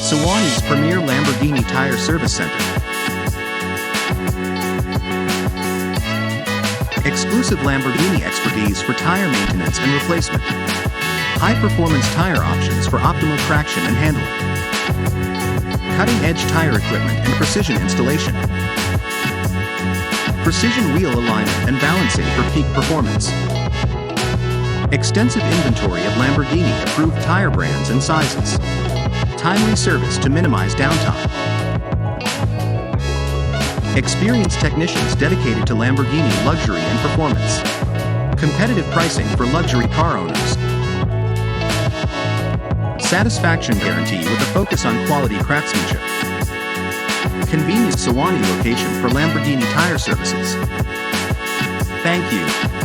Suwanee's premier Lamborghini tire service center. Exclusive Lamborghini expertise for tire maintenance and replacement. High-performance tire options for optimal traction and handling. Cutting-edge tire equipment and precision installation. Precision wheel alignment and balancing for peak performance. Extensive inventory of Lamborghini-approved tire brands and sizes. Timely service to minimize downtime. Experienced technicians dedicated to Lamborghini luxury and performance. Competitive pricing for luxury car owners. Satisfaction guarantee with a focus on quality craftsmanship. Convenient Suwanee location for Lamborghini tire services. Thank you.